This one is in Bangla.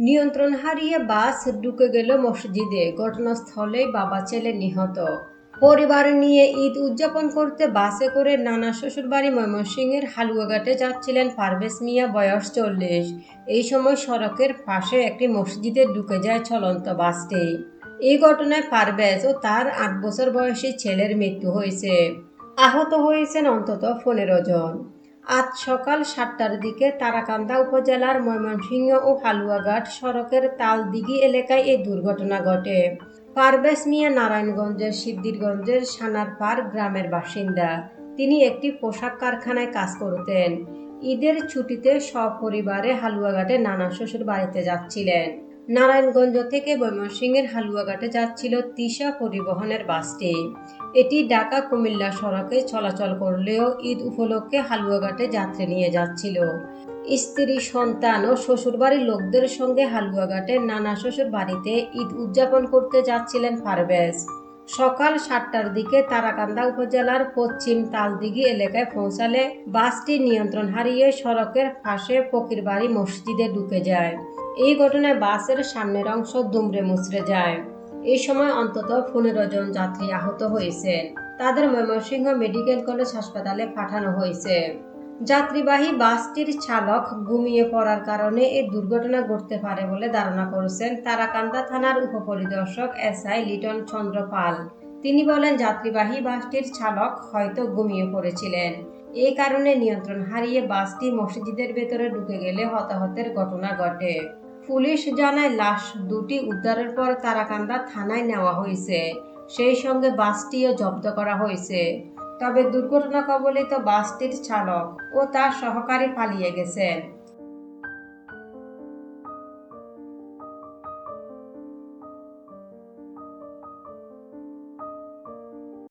নিয়ন্ত্রণ হারিয়ে বাস ঢুকে গেল মসজিদে, ঘটনাস্থলেই বাবা ছেলে নিহত। পরিবার নিয়ে ঈদ উদযাপন করতে বাসে করে নানা শ্বশুরবাড়ি ময়মনসিংহের হালুয়াঘাটে যাচ্ছিলেন পারভেজ মিয়া, বয়স 40। এই সময় সড়কের পাশে একটি মসজিদে ঢুকে যায় চলন্ত বাসটি। এই ঘটনায় পারভেজ ও তার 8 বছর বয়সী ছেলের মৃত্যু হয়েছে। আহত হয়েছেন অন্তত 15 জন। আজ সকাল 7টার দিকে তারাকান্দা উপজেলার ময়মনসিংহ ও হালুয়াঘাট সড়কের তালদিঘি এলাকায় এই দুর্ঘটনা ঘটে। পারভেজ মিয়া নারায়ণগঞ্জের সিদ্ধিরগঞ্জের সানারপাড় গ্রামের বাসিন্দা। তিনি একটি পোশাক কারখানায় কাজ করতেন। ঈদের ছুটিতে সপরিবারে হালুয়াঘাটে নানা শ্বশুর বাড়িতে যাচ্ছিলেন। নারায়ণগঞ্জ থেকে ময়মনসিংহের হালুয়াঘাটে যাচ্ছিল তিশা পরিবহনের বাসটি। এটি ঢাকা কুমিল্লা সড়কে চলাচল করলেও ঈদ উপলক্ষে হালুয়াঘাটে যাত্রী নিয়ে যাচ্ছিল। স্ত্রী, সন্তান ও শ্বশুরবাড়ির লোকদের সঙ্গে হালুয়াঘাটের নানা শ্বশুর বাড়িতে ঈদ উদযাপন করতে যাচ্ছিলেন পারভেজ। সকাল 7টার দিকে তারাকান্দা উপজেলার পশ্চিম তালদিঘি এলাকায় পৌঁছালে বাসটি নিয়ন্ত্রণ হারিয়ে সড়কের পাশে ফকিরবাড়ি মসজিদে ঢুকে যায়। এই ঘটনায় বাসের সামনের অংশ দুমড়ে মুচড়ে যায়। এই সময় অন্তত 15 জন যাত্রী আহত হয়েছেন। তাদের ময়মনসিংহ মেডিকেল কলেজ হাসপাতালে পাঠানো হয়েছে। যাত্রীবাহী বাসটির চালক ঘুমিয়ে পড়ার কারণে এই দুর্ঘটনা ঘটতে পারে বলে ধারণা করছেন তারাকান্দা থানার উপপরিদর্শক এসআই লিটন চন্দ্র পাল। তিনি বলেন, যাত্রীবাহী বাসটির চালক হয়তো ঘুমিয়ে পড়েছিলেন। এই কারণে নিয়ন্ত্রণ হারিয়ে বাসটি মসজিদের ভেতরে ঢুকে গেলে হতাহতের ঘটনা ঘটে। পুলিশ জানায়, লাশ দুটি উদ্ধারের পর তারাকান্দা থানায় নেওয়া হয়েছে। সেই সঙ্গে বাসটিও জব্দ করা হয়েছে। তবে দুর্ঘটনা কবলিত বাসটির চালক ও তার সহকারী পালিয়ে গেছেন।